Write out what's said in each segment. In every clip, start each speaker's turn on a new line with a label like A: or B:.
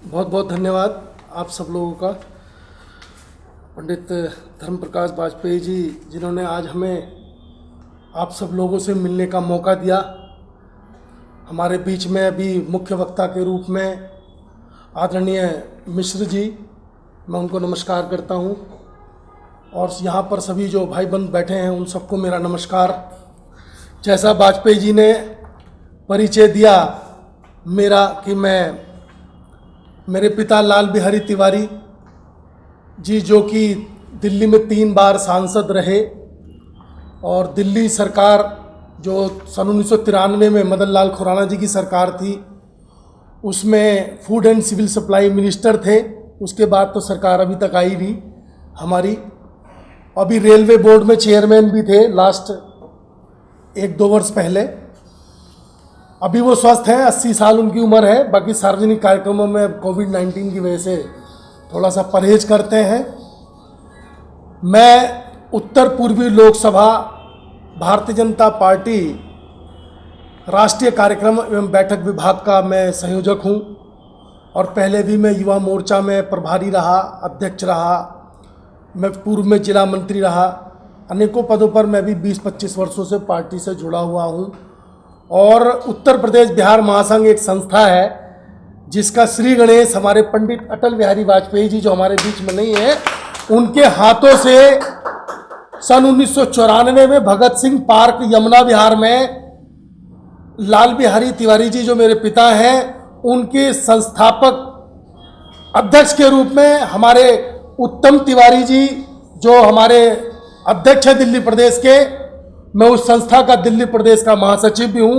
A: बहुत बहुत धन्यवाद आप सब लोगों का। पंडित धर्म प्रकाश वाजपेयी जी जिन्होंने आज हमें आप सब लोगों से मिलने का मौका दिया। हमारे बीच में अभी मुख्य वक्ता के रूप में आदरणीय मिश्र जी, मैं उनको नमस्कार करता हूं, और यहाँ पर सभी जो भाई बंद बैठे हैं उन सबको मेरा नमस्कार। जैसा वाजपेयी जी ने परिचय दिया मेरा कि मेरे पिता लाल बिहारी तिवारी जी, जो कि दिल्ली में 3 बार सांसद रहे, और दिल्ली सरकार जो सन 1993 में मदन लाल खुराना जी की सरकार थी उसमें food and civil supply minister थे। उसके बाद तो सरकार अभी तक आई नहीं हमारी। अभी रेलवे बोर्ड में चेयरमैन भी थे लास्ट 1-2 वर्ष पहले। अभी वो स्वस्थ हैं, 80 साल उनकी उम्र है। बाकी सार्वजनिक कार्यक्रमों में कोविड-19 की वजह से थोड़ा सा परहेज करते हैं। मैं उत्तर पूर्वी लोकसभा भारतीय जनता पार्टी राष्ट्रीय कार्यक्रम एवं बैठक विभाग का मैं संयोजक हूं, और पहले भी मैं युवा मोर्चा में प्रभारी रहा, अध्यक्ष रहा, मैं पूर्व में जिला मंत्री रहा। अनेकों पदों पर मैं भी 20-25 वर्षों से पार्टी से जुड़ा हुआ हूं। और उत्तर प्रदेश बिहार महासंघ एक संस्था है जिसका श्री गणेश हमारे पंडित अटल बिहारी वाजपेयी जी, जो हमारे बीच में नहीं है, उनके हाथों से सन 1994 में भगत सिंह पार्क यमुना विहार में लाल बिहारी तिवारी जी, जो मेरे पिता हैं, उनके संस्थापक अध्यक्ष के रूप में हमारे उत्तम तिवारी जी, जो हमारे अध्यक्ष हैं दिल्ली प्रदेश के, मैं उस संस्था का दिल्ली प्रदेश का महासचिव भी हूं।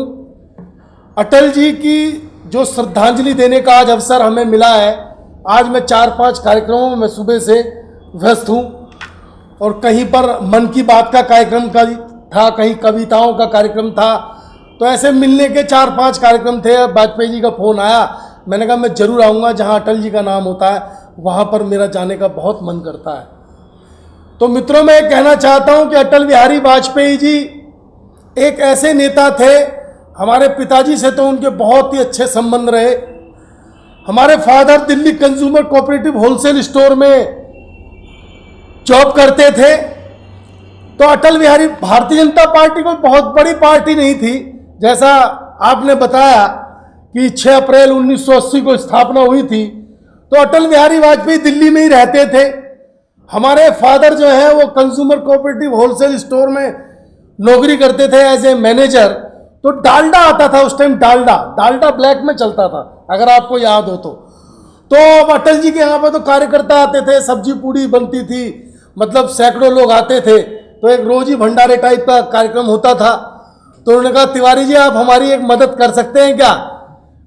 A: अटल जी की जो श्रद्धांजलि देने का आज अवसर हमें मिला है, आज मैं 4-5 कार्यक्रमों में मैं सुबह से व्यस्त हूं, और कहीं पर मन की बात का कार्यक्रम था, कहीं कविताओं का कार्यक्रम था, तो ऐसे मिलने के 4-5 कार्यक्रम थे। वाजपेयी जी का फ़ोन आया, मैंने कहा मैं ज़रूर आऊँगा, जहाँ अटल जी का नाम होता है वहाँ पर मेरा जाने का बहुत मन करता है। तो मित्रों, मैं कहना चाहता हूं कि अटल बिहारी वाजपेयी जी एक ऐसे नेता थे, हमारे पिताजी से तो उनके बहुत ही अच्छे संबंध रहे। हमारे father Delhi consumer cooperative wholesale store में जॉब करते थे। तो अटल बिहारी, भारतीय जनता पार्टी कोई बहुत बड़ी पार्टी नहीं थी, जैसा आपने बताया कि 6 अप्रैल 1980 को स्थापना हुई थी, तो अटल बिहारी वाजपेयी दिल्ली में ही रहते थे। हमारे फादर जो है वो कंज्यूमर कोऑपरेटिव होलसेल स्टोर में नौकरी करते थे एज ए मैनेजर। तो डालडा आता था उस टाइम, डालडा ब्लैक में चलता था, अगर आपको याद हो तो अटल जी के यहाँ पर तो कार्यकर्ता आते थे, सब्जी पूड़ी बनती थी, मतलब सैकड़ों लोग आते थे। तो एक रोज ही भंडारे टाइप का कार्यक्रम होता था। तो उन्होंने कहा, तिवारी जी आप हमारी एक मदद कर सकते हैं क्या?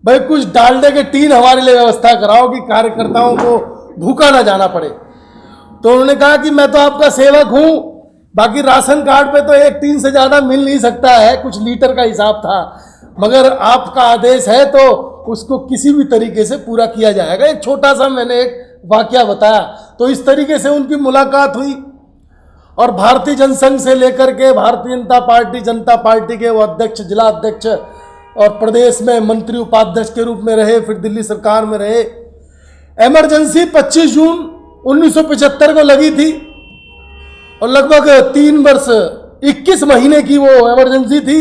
A: भाई कुछ डालडे के टीन हमारे लिए व्यवस्था कराओ कि कार्यकर्ताओं को भूखा ना जाना पड़े। तो उन्होंने कहा कि मैं तो आपका सेवक हूं, बाकी राशन कार्ड पे तो 1 टीन से ज़्यादा मिल नहीं सकता है, कुछ लीटर का हिसाब था, मगर आपका आदेश है तो उसको किसी भी तरीके से पूरा किया जाएगा। एक छोटा सा मैंने एक वाकया बताया। तो इस तरीके से उनकी मुलाकात हुई, और भारतीय जनसंघ से लेकर के भारतीय जनता पार्टी के वो अध्यक्ष, जिला अध्यक्ष, और प्रदेश में मंत्री उपाध्यक्ष के रूप में रहे, फिर दिल्ली सरकार में रहे। इमरजेंसी 25 जून 1975 को लगी थी, और लगभग 3 वर्ष 21 महीने की वो इमरजेंसी थी।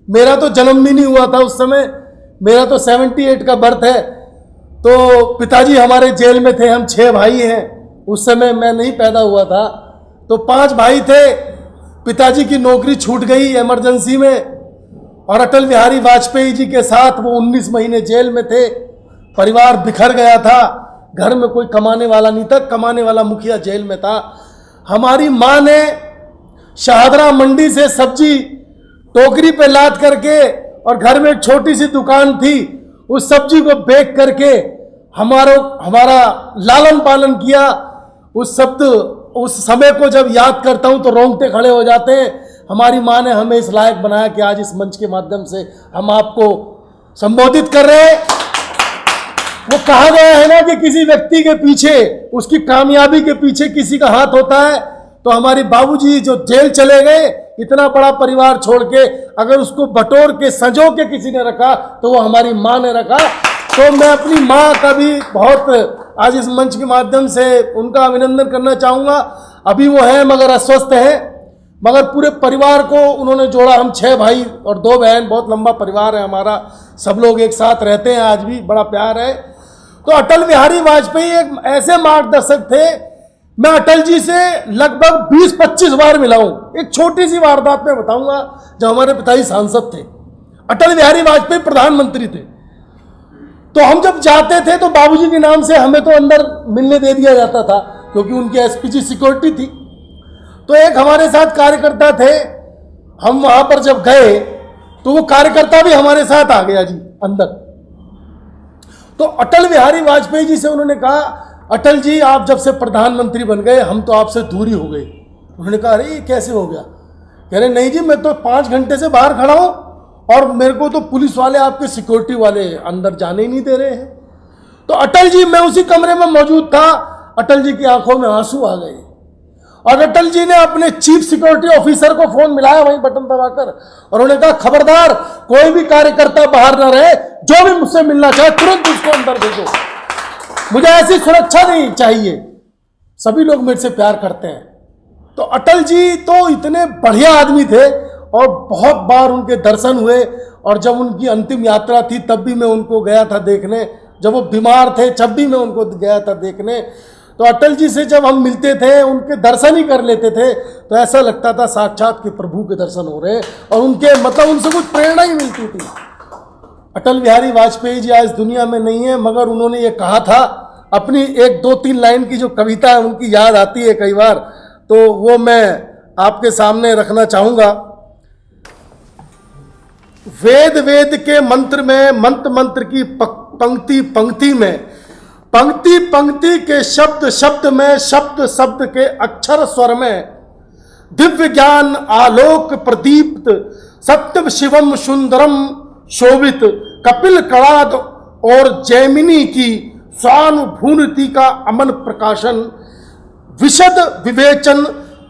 A: मेरा तो जन्म भी नहीं हुआ था उस समय, मेरा तो 78 का बर्थ है। तो पिताजी हमारे जेल में थे, हम 6 भाई हैं, उस समय मैं नहीं पैदा हुआ था। तो 5 भाई थे। पिताजी की नौकरी छूट गई इमरजेंसी में, और अटल बिहारी वाजपेयी जी के साथ वो 19 महीने जेल में थे। परिवार बिखर गया था, घर में कोई कमाने वाला नहीं था, कमाने वाला मुखिया जेल में था। हमारी माँ ने शाहदरा मंडी से सब्जी टोकरी पे लाद करके, और घर में एक छोटी सी दुकान थी, उस सब्जी को बेच करके हमारा लालन पालन किया। उस समय को जब याद करता हूं तो रोंगटे खड़े हो जाते हैं। हमारी माँ ने हमें इस लायक बनाया कि आज इस मंच के माध्यम से हम आपको संबोधित कर रहे हैं। वो कहा गया है ना कि किसी व्यक्ति के पीछे, उसकी कामयाबी के पीछे किसी का हाथ होता है। तो हमारे बाबूजी जो जेल चले गए, इतना बड़ा परिवार छोड़ के, अगर उसको बटोर के संजो के किसी ने रखा तो वो हमारी माँ ने रखा। तो मैं अपनी माँ का भी बहुत आज इस मंच के माध्यम से उनका अभिनंदन करना चाहूँगा। अभी वो हैं मगर अस्वस्थ हैं, मगर पूरे परिवार को उन्होंने जोड़ा। हम 6 भाई और 2 बहन, बहुत लंबा परिवार है हमारा, सब लोग एक साथ रहते हैं, आज भी बड़ा प्यार है। तो अटल बिहारी वाजपेयी एक ऐसे मार्गदर्शक थे, मैं अटल जी से लगभग 20-25 बार मिला हूँ। एक छोटी सी वारदात में बताऊंगा, जब हमारे पिताजी सांसद थे, अटल बिहारी वाजपेयी प्रधानमंत्री थे, तो हम जब जाते थे तो बाबूजी के नाम से हमें तो अंदर मिलने दे दिया जाता था, क्योंकि उनकी एसपीजी सिक्योरिटी थी। तो एक हमारे साथ कार्यकर्ता थे, हम वहां पर जब गए तो वो कार्यकर्ता भी हमारे साथ आ गया जी अंदर। तो अटल बिहारी वाजपेयी जी से उन्होंने कहा, अटल जी आप जब से प्रधानमंत्री बन गए हम तो आपसे दूरी हो गई। उन्होंने कहा, अरे ये कैसे हो गया? कह रहे, नहीं जी मैं तो 5 घंटे से बाहर खड़ा हूं और मेरे को तो पुलिस वाले, आपके सिक्योरिटी वाले अंदर जाने ही नहीं दे रहे हैं। तो अटल जी, मैं उसी कमरे में मौजूद था, अटल जी की आंखों में आंसू आ गए और अटल जी ने अपने चीफ सिक्योरिटी ऑफिसर को फोन मिलाया वहीं बटन दबाकर, और उन्होंने कहा, खबरदार कोई भी कार्यकर्ता बाहर ना रहे, जो भी मुझसे मिलना चाहे तुरंत उसको अंदर भेजो, मुझे ऐसी सुरक्षा नहीं चाहिए, सभी लोग मेरे से प्यार करते हैं। तो अटल जी तो इतने बढ़िया आदमी थे और बहुत बार उनके दर्शन हुए, और जब उनकी अंतिम यात्रा थी तब भी मैं उनको गया था देखने, जब वो बीमार थे तब भी मैं उनको गया था देखने। तो अटल जी से जब हम मिलते थे, उनके दर्शन ही कर लेते थे, तो ऐसा लगता था साक्षात के प्रभु के दर्शन हो रहे हैं, और उनके मतलब उनसे कुछ प्रेरणा ही मिलती थी। अटल बिहारी वाजपेयी जी आज दुनिया में नहीं है, मगर उन्होंने ये कहा था, अपनी एक 2-3 लाइन की जो कविता है उनकी याद आती है कई बार, तो वो मैं आपके सामने रखना चाहूँगा। वेद वेद के मंत्र में, मंत्र मंत्र की पंक्ति पंक्ति में, पंक्ति पंक्ति के शब्द शब्द में, शब्द शब्द के अक्षर स्वर में, दिव्य ज्ञान आलोक प्रदीप्त, सत्यम शिवम सुंदरम शोभित, कपिल कड़ाद और जैमिनी की स्वानुभूति का अमन प्रकाशन, विशद विवेचन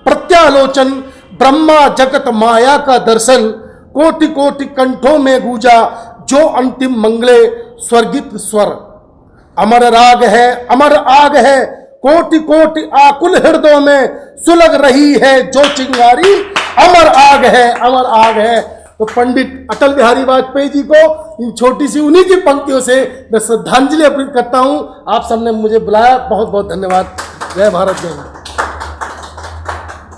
A: प्रत्यालोचन, ब्रह्मा जगत माया का दर्शन, कोटि कोटि कंठों में गूंजा जो अंतिम मंगले स्वर्गित स्वर, अमर राग है अमर आग है, कोटि कोटि आकुल हृदयों में सुलग रही है जो चिंगारी, अमर आग है अमर आग है। तो पंडित अटल बिहारी वाजपेयी जी को इन छोटी सी उन्हीं की पंक्तियों से मैं श्रद्धांजलि अर्पित करता हूं। आप सबने मुझे बुलाया, बहुत बहुत धन्यवाद। जय भारत जय हिंद।